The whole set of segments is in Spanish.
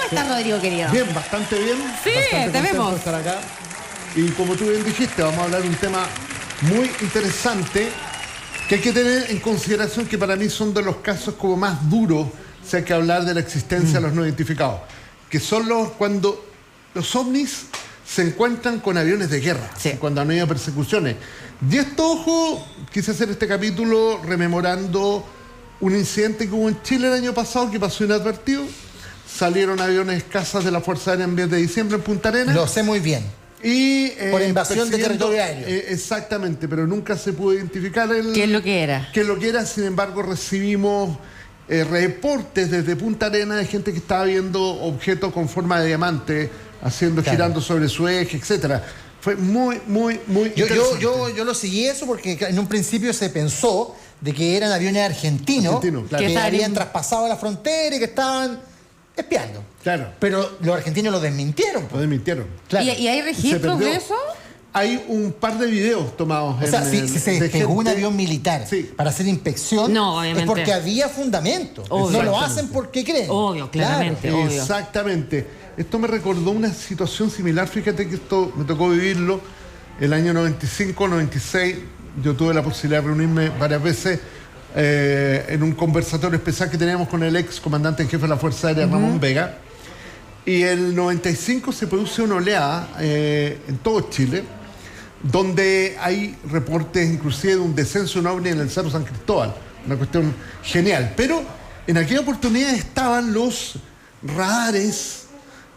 estás, Rodrigo, querido? Bien, bastante bien. Sí, bastante te vemos. de estar acá. Y como tú bien dijiste, vamos a hablar de un tema muy interesante que hay que tener en consideración, que para mí son de los casos como más duros si hay que hablar de la existencia de los no identificados, que son cuando los ovnis se encuentran con aviones de guerra, sí, cuando han habido persecuciones. Y esto, ojo, quise hacer este capítulo rememorando un incidente que hubo en Chile el año pasado que pasó inadvertido. Salieron aviones cazas de la Fuerza Aérea en el mes de diciembre en Punta Arenas. Lo sé muy bien. Y, por invasión de territorio aéreo. Exactamente, pero nunca se pudo identificar ¿Qué es lo que era? ¿Qué es lo que era? Sin embargo, recibimos reportes desde Punta Arenas de gente que estaba viendo objetos con forma de diamante, girando sobre su eje, etcétera. Fue muy interesante. Yo lo seguí eso porque en un principio se pensó de que eran aviones argentinos claro, que habían traspasado la frontera y que estaban espiando. Claro. Pero los argentinos lo desmintieron. Lo desmintieron. Claro. ¿Y hay registros de eso? Hay un par de videos tomados. O sea, si se despegó un avión militar para hacer inspección, no, obviamente, es porque había fundamento. Obvio. No lo hacen porque creen. Obvio, claramente. Claro, obvio. Exactamente. Esto me recordó una situación similar. Fíjate que esto me tocó vivirlo el año 95, 96. Yo tuve la posibilidad de reunirme varias veces en un conversatorio especial que teníamos con el ex comandante en jefe de la Fuerza Aérea, Ramón Vega. Y el 95 se produce una oleada en todo Chile, donde hay reportes inclusive de un descenso de un ovni en el Cerro San Cristóbal. Una cuestión genial. Pero en aquella oportunidad estaban los radares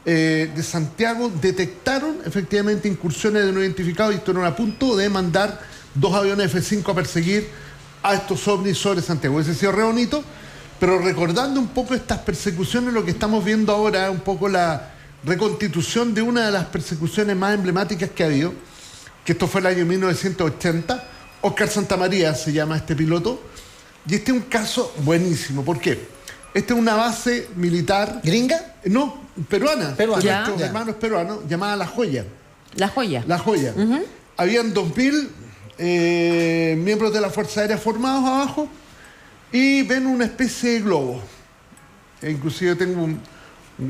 de Santiago, detectaron efectivamente incursiones de no identificados y estuvieron a punto de mandar 2 aviones F-5 a perseguir a estos ovnis sobre Santiago. Ese ha sido re bonito, pero recordando un poco estas persecuciones, lo que estamos viendo ahora es un poco la reconstitución de una de las persecuciones más emblemáticas que ha habido, que esto fue el año 1980. Oscar Santamaría se llama este piloto, y este es un caso buenísimo. ¿Por qué? Esta es una base militar. ¿Gringa? No, peruana. Nuestros hermanos peruanos, llamada La Joya. La Joya. La Joya. Habían 2000 miembros de la Fuerza Aérea formados abajo y ven una especie de globo. Inclusive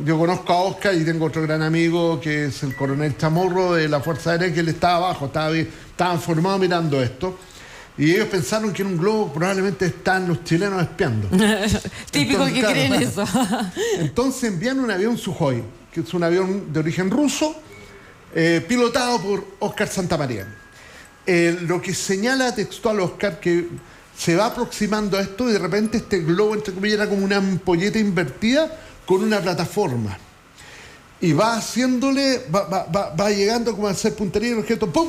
yo conozco a Oscar y tengo otro gran amigo que es el coronel Chamorro de la Fuerza Aérea, que él estaba abajo, estaban formados mirando esto. Y ellos pensaron que en un globo probablemente están los chilenos espiando. Típico. Entonces, que creen eso. Entonces envían un avión Sukhoi, que es un avión de origen ruso, pilotado por Oscar Santamaría. Lo que señala textual Oscar, que se va aproximando a esto y de repente este globo, entre comillas, era como una ampolleta invertida con una plataforma. Y va haciéndole, va llegando como a hacer puntería y el objeto, ¡pum!,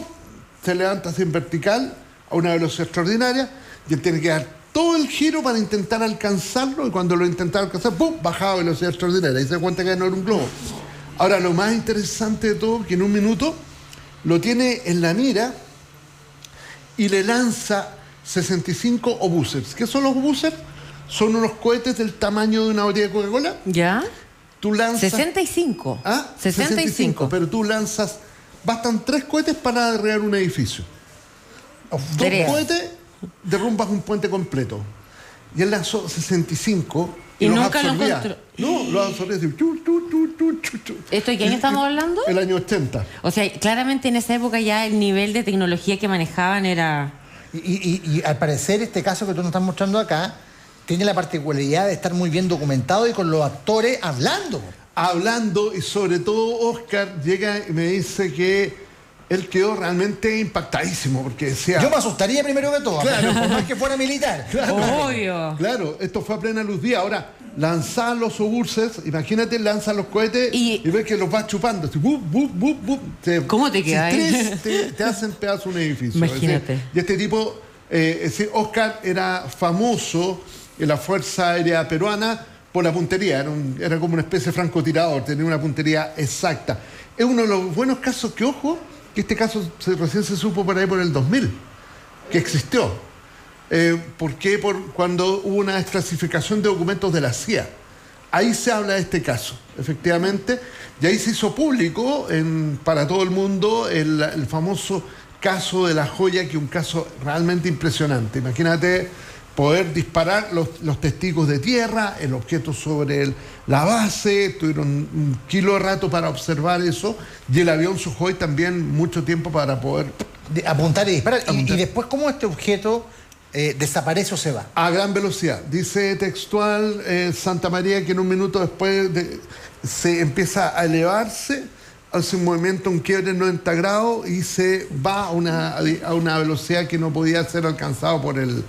se levanta así en vertical a una velocidad extraordinaria y él tiene que dar todo el giro para intentar alcanzarlo, y cuando lo intentaba alcanzar, ¡pum!, bajaba a velocidad extraordinaria y se da cuenta que no era un globo. Ahora, lo más interesante de todo, que en un minuto lo tiene en la mira y le lanza 65 obusers. ¿Qué son los obusers? Son unos cohetes del tamaño de una botella de Coca-Cola. ¿Ya? Tú lanzas... 65. ¿Ah? 65. Pero tú lanzas... Bastan 3 cohetes para derribar un edificio. 2 cohetes, derrumbas un puente completo. Y él lanzó 65 y los nunca absorbía. lo encontró. No, los absorbía. ¿Esto de qué año estamos hablando? El año 80. O sea, claramente en esa época ya el nivel de tecnología que manejaban era... Y al parecer este caso que tú nos estás mostrando acá tiene la particularidad de estar muy bien documentado y con los actores hablando. Y sobre todo Oscar llega y me dice que él quedó realmente impactadísimo porque decía... Yo me asustaría primero que todo, claro, por más que fuera militar. Claro, obvio. Claro, esto fue a plena luz día. Ahora, lanzar los obusers, imagínate, lanzan los cohetes y ves que los vas chupando. Así, ¿Cómo te quedas ahí? Te hacen pedazo un edificio. Imagínate. Y este tipo, Oscar era famoso en la Fuerza Aérea Peruana por la puntería. Era como una especie de francotirador, tenía una puntería exacta. Es uno de los buenos casos que, ojo, que este caso recién se supo por ahí por el 2000, que existió. ¿Por qué? Cuando hubo una desclasificación de documentos de la CIA. Ahí se habla de este caso, efectivamente, y ahí se hizo público para todo el mundo el famoso caso de La Joya, que es un caso realmente impresionante. Imagínate poder disparar los testigos de tierra, el objeto sobre la base. Tuvieron un kilo de rato para observar eso, y el avión Sukhoi también mucho tiempo para poder apuntar y disparar. Y después, ¿cómo este objeto desaparece o se va? A gran velocidad. Dice textual Santa María que en un minuto después se empieza a elevarse, hace un movimiento, un quiebre en 90 grados y se va a una velocidad que no podía ser alcanzado por el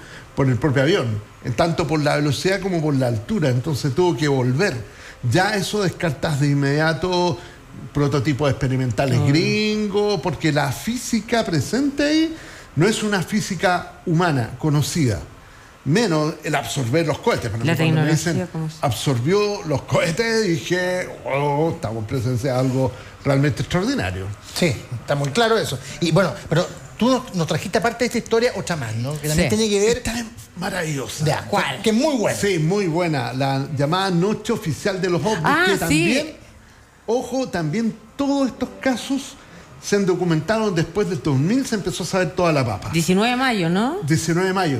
propio avión, tanto por la velocidad como por la altura. Entonces tuvo que volver. Ya eso descartas de inmediato prototipos experimentales gringos, porque la física presente ahí no es una física humana conocida, menos el absorber los cohetes. La tecnología, absorbió los cohetes, dije, estamos en presencia de algo realmente extraordinario. Sí, está muy claro eso. Y bueno, pero tú nos trajiste aparte de esta historia otra más, ¿no? Que también tiene que ver... Está maravillosa. ¿De cuál? Que es muy buena. Sí, muy buena. La llamada Noche Oficial de los OVNIs, que también, ojo, también todos estos casos se han documentado después del 2000, se empezó a saber toda la papa. 19 de mayo, ¿no? 19 de mayo.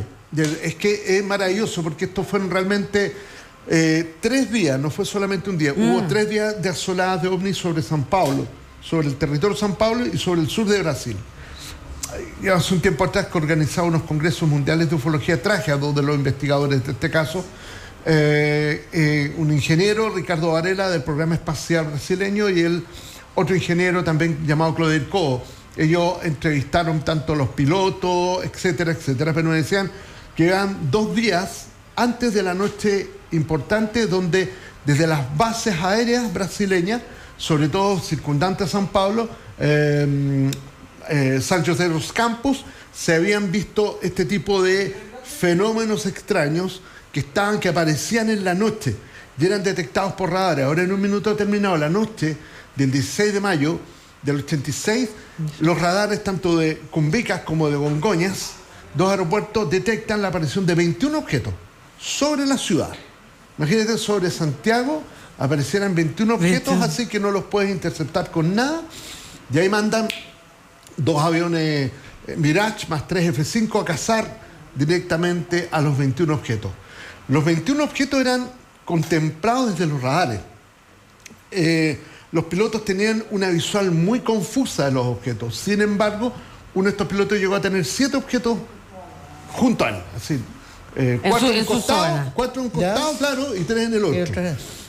Es que es maravilloso porque estos fueron realmente 3 días, no fue solamente un día. Hubo 3 días de asoladas de ovnis sobre San Paulo, sobre el territorio de San Paulo y sobre el sur de Brasil. Ya hace un tiempo atrás que organizaba unos congresos mundiales de ufología, traje a 2 de los investigadores de este caso, un ingeniero, Ricardo Varela, del programa espacial brasileño, y el otro ingeniero también llamado Clodir Cobo. Ellos entrevistaron tanto a los pilotos, etcétera, etcétera, pero me decían que eran 2 días antes de la noche importante, donde desde las bases aéreas brasileñas, sobre todo circundantes a San Pablo, San José de los Campos, se habían visto este tipo de fenómenos extraños que aparecían en la noche y eran detectados por radares. Ahora, en un minuto ha terminado la noche del 16 de mayo del 86, los radares tanto de Cumbicas como de Congonhas, 2 aeropuertos, detectan la aparición de 21 objetos sobre la ciudad. Imagínate, sobre Santiago aparecieran 21 objetos, así que no los puedes interceptar con nada, y ahí mandan 2 aviones Mirage más 3 F-5 a cazar directamente a los 21 objetos. Los 21 objetos eran contemplados desde los radares. Los pilotos tenían una visual muy confusa de los objetos. Sin embargo, uno de estos pilotos llegó a tener 7 objetos junto a él. Así, 4 en un costado, claro, y 3 en el otro.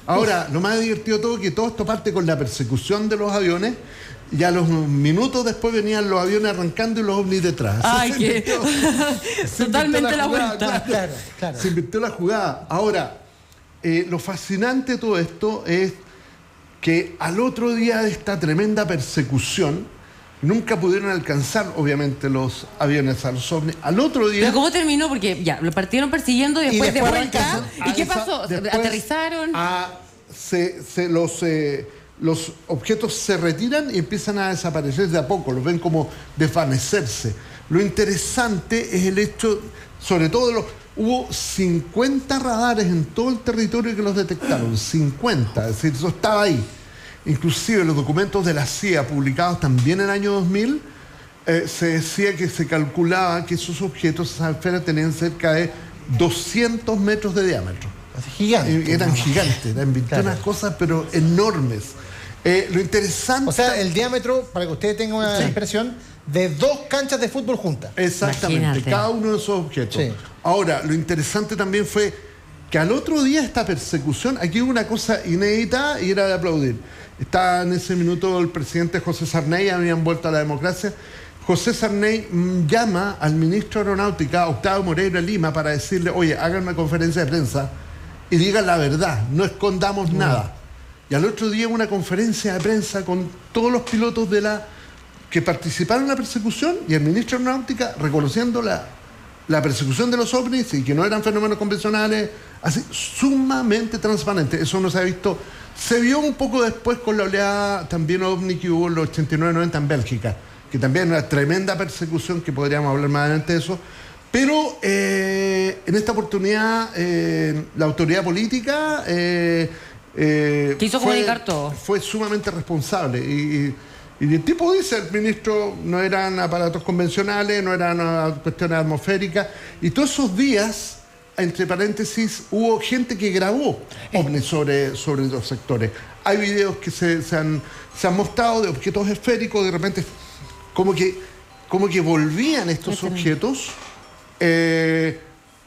Ahora, lo más divertido de todo es que todo esto parte con la persecución de los aviones, y a los minutos después venían los aviones arrancando y los ovnis detrás. ¡Ay, qué! Totalmente la vuelta. Claro. Se invirtió la jugada. Ahora, lo fascinante de todo esto es que al otro día de esta tremenda persecución, nunca pudieron alcanzar, obviamente, los aviones a los ovnis. Al otro día... ¿Pero cómo terminó? Porque ya, lo partieron persiguiendo y después de vuelta. ¿Y qué pasó? Después, ¿aterrizaron? Los objetos se retiran y empiezan a desaparecer de a poco, los ven como desvanecerse. Lo interesante es el hecho, sobre todo, hubo 50 radares en todo el territorio que los detectaron, 50, es decir, eso estaba ahí. Inclusive los documentos de la CIA publicados también en el año 2000, se decía que se calculaba que esos objetos, esas esferas, tenían cerca de 200 metros de diámetro. Gigantes. Eran gigantes, eran unas cosas pero enormes. Lo interesante... O sea, el diámetro, para que ustedes tengan una impresión, de 2 canchas de fútbol juntas. Exactamente, imagínate. Cada uno de esos objetos. Sí. Ahora, lo interesante también fue que al otro día esta persecución, aquí hubo una cosa inédita y era de aplaudir. Estaba en ese minuto el presidente José Sarney, habían vuelto a la democracia. José Sarney llama al ministro de Aeronáutica, Octavio Moreira Lima, para decirle, oye, hagan una conferencia de prensa y digan la verdad, no escondamos nada. Y al otro día una conferencia de prensa con todos los pilotos que participaron en la persecución y el ministro de Aeronáutica reconociendo la persecución de los ovnis y que no eran fenómenos convencionales, así, sumamente transparente. Eso no se ha visto. Se vio un poco después con la oleada también ovni que hubo en los 89-90 en Bélgica, que también era una tremenda persecución, que podríamos hablar más adelante de eso. Pero en esta oportunidad la autoridad política quiso comunicar todo. Fue sumamente responsable. Y el tipo dice, el ministro, no eran aparatos convencionales, no eran cuestiones atmosféricas. Y todos esos días entre paréntesis, hubo gente que grabó ovnis sobre los sectores. Hay videos que se han mostrado de objetos esféricos, de repente como que volvían estos objetos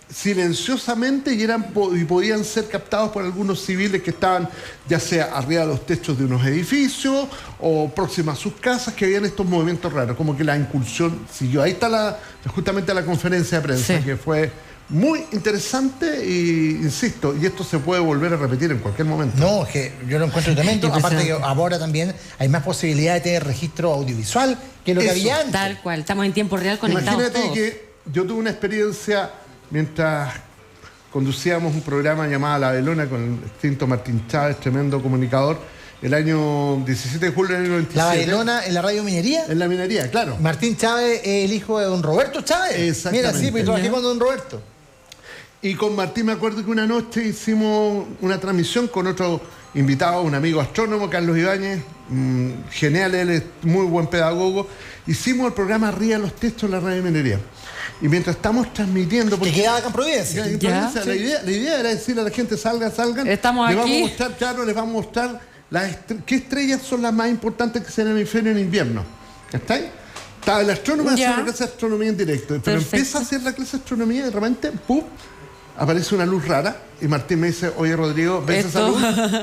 silenciosamente y podían ser captados por algunos civiles que estaban ya sea arriba de los techos de unos edificios o próximos a sus casas, que habían estos movimientos raros, como que la incursión siguió. Ahí está justamente la conferencia de prensa, que fue muy interesante y, insisto, y esto se puede volver a repetir en cualquier momento. No, es que yo lo encuentro tremendo. Aparte que ahora también hay más posibilidad de tener registro audiovisual que lo que había antes. Tal cual, estamos en tiempo real conectados. Imagínate todos. que yo tuve una experiencia mientras conducíamos un programa llamado La Velona con el extinto Martín Chávez, tremendo comunicador, el año 17 de julio del año 97. La Velona en la radio Minería. En la minería, claro. Martín Chávez es el hijo de don Roberto Chávez. Exactamente. Mira, sí, pues trabajé con don Roberto. Y con Martín me acuerdo que una noche hicimos una transmisión con otro invitado, un amigo astrónomo, Carlos Ibáñez, genial, él es muy buen pedagogo. Hicimos el programa Arriba de los Techos en la radio Minería. Y mientras estamos transmitiendo... Que quedaba acá en Providencia. La idea era decirle a la gente, salgan. Estamos les aquí. Vamos a mostrar, claro, les vamos a mostrar qué estrellas son las más importantes que se en el hemisferio en invierno. ¿Está ahí? Estaba el astrónomo haciendo la clase de astronomía en directo. Pero empieza a hacer la clase de astronomía y de repente, ¡pum!, aparece una luz rara y Martín me dice, oye Rodrigo, ¿ves esa luz?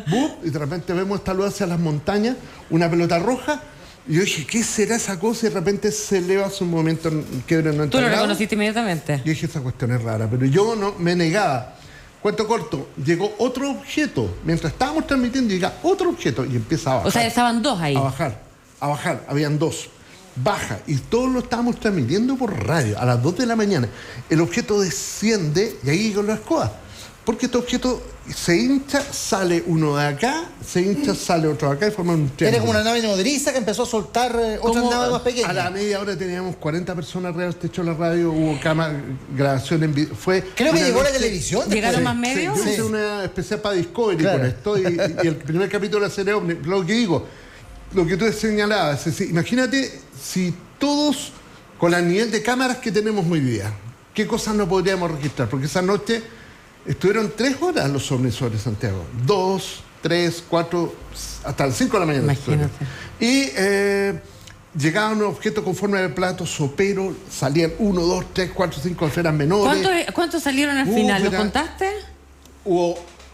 ¡Bum! Y de repente vemos esta luz hacia las montañas, una pelota roja. Y yo dije, ¿qué será esa cosa? Y de repente se eleva hace un movimiento que era 90 Tú lo grados. reconociste inmediatamente. Yo dije, esa cuestión es rara, pero yo no me negaba. Cuento corto, llegó otro objeto. Mientras estábamos transmitiendo, llega otro objeto y empieza a bajar. O sea, estaban dos ahí. A bajar, habían dos. Baja, y todos lo estábamos transmitiendo por radio a las 2 de la mañana. El objeto desciende y ahí con las cosas. Porque este objeto se hincha, sale uno de acá, se hincha, sale otro de acá y forma un triángulo. Era como una nave nodriza que empezó a soltar otras naves más pequeñas. A la media hora teníamos 40 personas arriba del techo de la radio, hubo grabación en video. Creo que llegó a la televisión. ¿Llegaron más medios? Yo hice una especial para Discovery con esto y el primer capítulo de la serie OVNI, lo que digo, lo que tú señalabas, es decir, imagínate si todos, con el nivel de cámaras que tenemos hoy día, ¿qué cosas no podríamos registrar? Porque esa noche estuvieron 3 horas los ovnis sobre Santiago. 2, 3, 4, hasta las 5 de la mañana. Imagínate. Y llegaban unos objetos con forma de plato sopero, salían 1, 2, 3, 4, 5 esferas menores. ¿Cuántos salieron al final? ¿Lo contaste?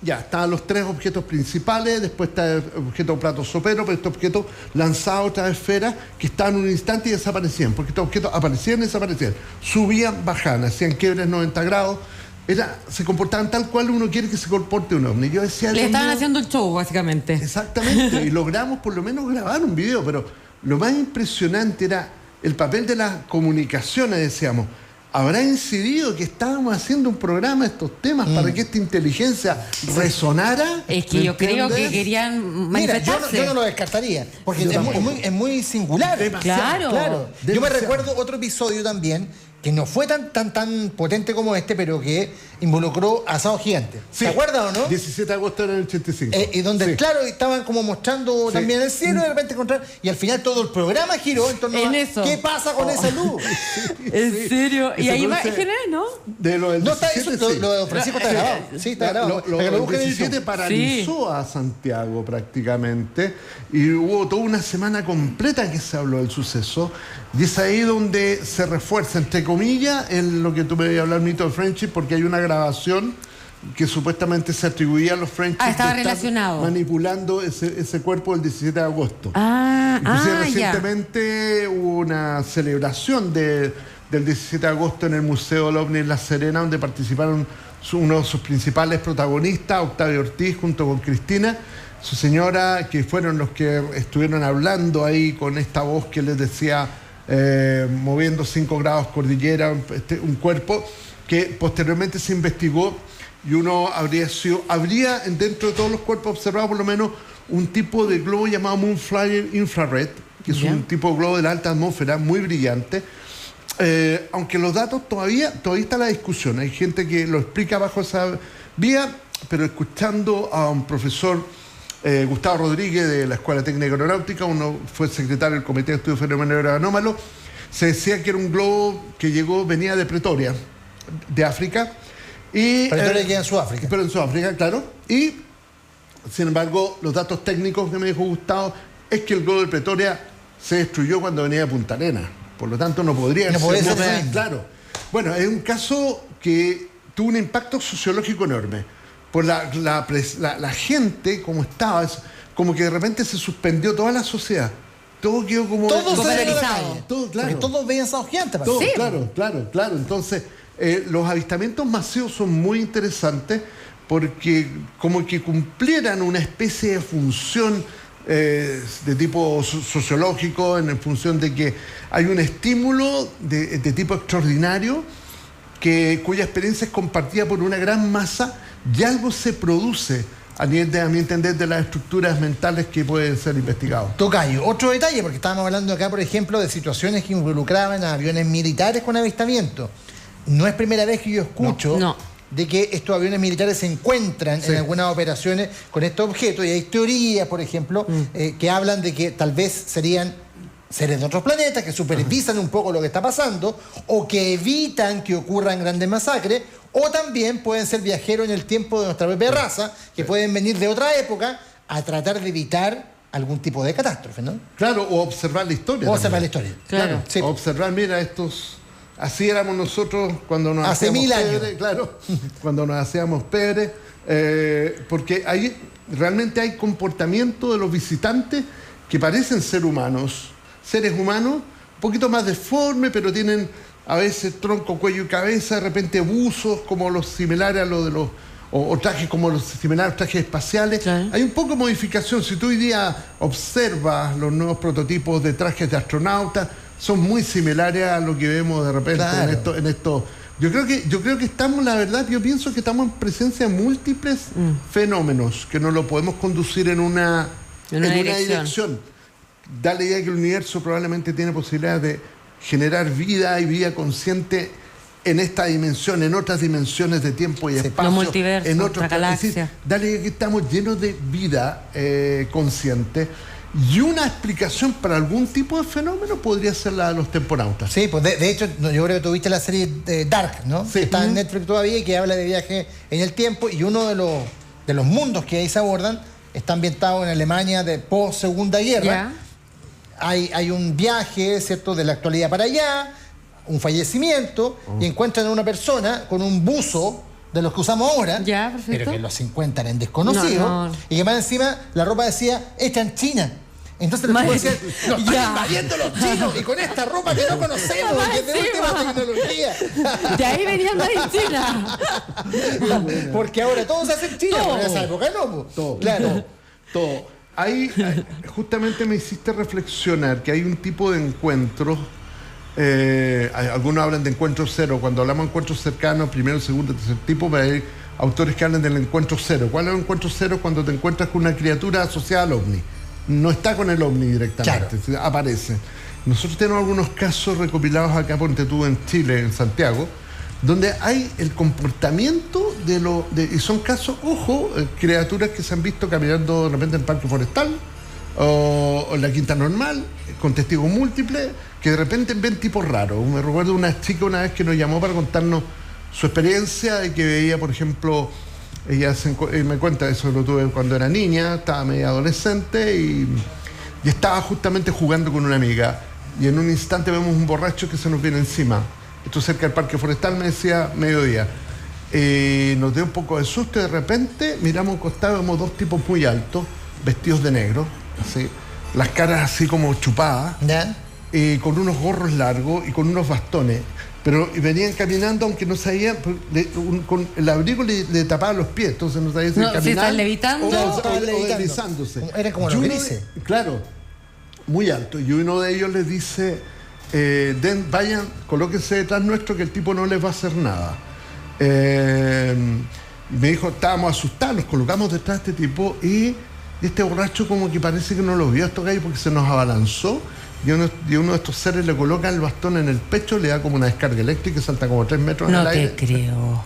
Estaban los 3 objetos principales, después está el objeto plato sopero, pero este objeto lanzaba otras esferas que estaban en un instante y desaparecían, porque estos objetos aparecían y desaparecían, subían, bajaban, hacían quiebres 90 grados, se comportaban tal cual uno quiere que se comporte un ovni. Yo decía, le estaban haciendo el show, básicamente. Exactamente, y logramos por lo menos grabar un video, pero lo más impresionante era el papel de las comunicaciones, decíamos. ¿Habrá incidido que estábamos haciendo un programa de estos temas para que esta inteligencia resonara? Es que yo creo que querían manifestarse. Yo no lo descartaría, porque es muy singular. Claro. Yo me recuerdo otro episodio también, que no fue tan potente como este, pero que involucró a Asado Gigante. Sí. ¿Se acuerdan o no? 17 de agosto del 85. Y donde, claro, estaban como mostrando también el cielo, y de repente encontraron. Y al final todo el programa giró en torno a eso. ¿Qué pasa con esa luz? ¿En serio? Y hay imágenes, ¿no? De lo del 17, lo de Francisco está grabado. Sí, está grabado. Lo 17 paralizó a Santiago prácticamente. Y hubo toda una semana completa que se habló del suceso. Y es ahí donde se refuerza, entre comillas, lo que tú me ibas a hablar, mito de Friendship, porque hay una grabación que supuestamente se atribuía a los Friendship. Estaba relacionado. Manipulando ese cuerpo del 17 de agosto. Recientemente hubo una celebración del 17 de agosto en el Museo del OVNI en La Serena, donde participaron uno de sus principales protagonistas, Octavio Ortiz, junto con Cristina, su señora, que fueron los que estuvieron hablando ahí con esta voz que les decía, moviendo 5 grados cordillera, un cuerpo que posteriormente se investigó y habría dentro de todos los cuerpos observados por lo menos un tipo de globo llamado Moonflyer Infrared, que es un tipo de globo de la alta atmósfera muy brillante. Aunque los datos todavía está la discusión, hay gente que lo explica bajo esa vía, pero escuchando a un profesor, Gustavo Rodríguez, de la Escuela Técnica Aeronáutica, uno fue secretario del Comité de Estudio de Fenómenos Anómalos, se decía que era un globo que venía de Pretoria, de África, Pretoria queda en Sudáfrica. Pero en Sudáfrica, claro. Y, sin embargo, los datos técnicos que me dijo Gustavo es que el globo de Pretoria se destruyó cuando venía de Punta Arenas. Por lo tanto, no podría ser. Claro. Bueno, es un caso que tuvo un impacto sociológico enorme. Por la gente, como estaba, como que de repente se suspendió toda la sociedad. Todo quedó como... Todo polarizado. Todo, claro. Porque todos veían a gigantes. Todo, sí. Claro. Entonces, los avistamientos masivos son muy interesantes porque como que cumplieran una especie de función de tipo sociológico, en función de que hay un estímulo de tipo extraordinario cuya experiencia es compartida por una gran masa y algo se produce a nivel de, a mi entender, de las estructuras mentales que pueden ser investigados. Tocayo, otro detalle, porque estábamos hablando acá, por ejemplo, de situaciones que involucraban a aviones militares con avistamiento. No es primera vez que yo escucho de que estos aviones militares se encuentran en algunas operaciones con estos objetos, y hay teorías, por ejemplo, que hablan de que tal vez serían seres de otros planetas que supervisan un poco lo que está pasando o que evitan que ocurran grandes masacres, o también pueden ser viajeros en el tiempo de nuestra propia raza, que pueden venir de otra época a tratar de evitar algún tipo de catástrofe, ¿no? Claro, o observar la historia. O observar la historia. Claro. Sí. Observar, mira, así éramos nosotros cuando nos hace hacíamos 1000 años. Pedre, claro, cuando nos hacíamos pedre, porque realmente hay comportamiento de los visitantes que parecen ser humanos, seres humanos, un poquito más deformes, pero tienen a veces tronco, cuello y cabeza, de repente buzos como los similares a los de los, o trajes como los similares a los trajes espaciales. Claro. Hay un poco de modificación. Si tú hoy día observas los nuevos prototipos de trajes de astronautas, son muy similares a lo que vemos de repente en esto. Yo creo que estamos, la verdad, yo pienso que estamos en presencia de múltiples fenómenos que no lo podemos conducir en una dirección. Da la idea que el universo probablemente tiene posibilidades de generar vida y vida consciente en esta dimensión, en otras dimensiones de tiempo y espacio, los multiversos, en otras galaxias. Es decir, da la idea que estamos llenos de vida consciente. Y una explicación para algún tipo de fenómeno podría ser la de los temponautas. Sí, pues de hecho, yo creo que tú viste la serie Dark, ¿no? Sí. Que está en Netflix todavía y que habla de viaje en el tiempo, y uno de los mundos que ahí se abordan está ambientado en Alemania de post-Segunda Guerra. Yeah. Hay un viaje, ¿cierto?, de la actualidad para allá, un fallecimiento, y encuentran a una persona con un buzo de los que usamos ahora, pero que en los 50 eran desconocidos, y que más encima la ropa decía hecha en China. Entonces los tipos decían, nos están invadiendo los chinos, y con esta ropa que no conocemos, que es de última tecnología. De ahí venían de China. Porque ahora todo se hace en China, pero en esa época no. Todo. Ahí justamente me hiciste reflexionar que hay un tipo de encuentros, algunos hablan de encuentro cero. Cuando hablamos de encuentros cercanos, primero, segundo, tercer tipo, pero hay autores que hablan del encuentro cero. ¿Cuál es el encuentro cero? Cuando te encuentras con una criatura asociada al ovni. No está con el ovni directamente, aparece. Nosotros tenemos algunos casos recopilados acá, ponte tú, en Chile, en Santiago, donde hay el comportamiento y son casos, ojo, criaturas que se han visto caminando de repente en el parque forestal o en la quinta normal, con testigos múltiples, que de repente ven tipos raros. Me recuerdo una chica una vez que nos llamó para contarnos su experiencia de que veía, por ejemplo, ella me cuenta, eso lo tuve cuando era niña, estaba media adolescente y estaba justamente jugando con una amiga, y en un instante vemos un borracho que se nos viene encima. Esto cerca del parque forestal, me decía, mediodía. Nos dio un poco de susto y de repente miramos al costado, vemos dos tipos muy altos, vestidos de negro, así, las caras así como chupadas, con unos gorros largos y con unos bastones. Pero venían caminando, aunque no sabían, con el abrigo le tapaba los pies, entonces no sabían si caminaban. Si están levitando o deslizándose. Eran como los grises. Claro, muy alto. Y uno de ellos les dice, vayan, colóquense detrás nuestro, que el tipo no les va a hacer nada. Me dijo, estábamos asustados, nos colocamos detrás de este tipo, y este borracho como que parece que no lo vio a estos gallos porque se nos abalanzó, y uno de estos seres le coloca el bastón en el pecho, le da como una descarga eléctrica y salta como 3 metros en el aire. No te creo.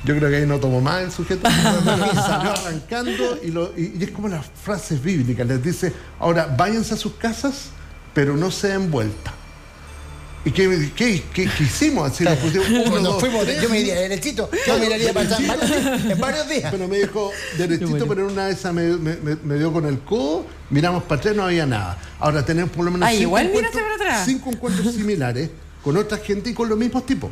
Yo creo que ahí no tomó más el sujeto. Salió arrancando y es como las frases bíblicas. Les dice, ahora váyanse a sus casas, pero no se den vuelta. ¿Y qué hicimos? Así nos pusimos yo me iría derechito, yo miraría para atrás en varios días. Pero me dijo derechito, pero en una de esas me dio con el codo, miramos para atrás, no había nada. Ahora tenemos por lo menos igual miraste para atrás. 5 encuentros similares con otra gente y con los mismos tipos.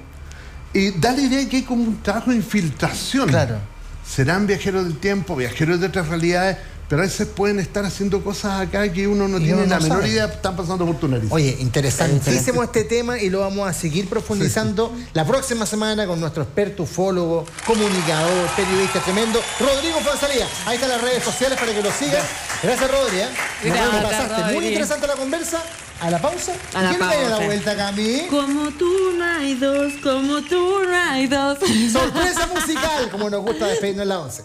Y da la idea que hay como un trabajo de infiltración. Claro. Serán viajeros del tiempo, viajeros de otras realidades, pero a veces pueden estar haciendo cosas acá que uno no tiene la menor idea, están pasando por tu nariz. Oye, interesantísimo este tema y lo vamos a seguir profundizando la próxima semana con nuestro experto ufólogo, comunicador, periodista tremendo, Rodrigo Fonsalía. Ahí están las redes sociales para que lo sigan. Gracias, Rodri. Nos pasaste. Rodri. Muy interesante la conversa. A la pausa. A la pausa. ¿Quién a la vuelta, Cami? Como tú no hay dos, como tú no hay dos. Sorpresa musical, como nos gusta despedirnos en la 11.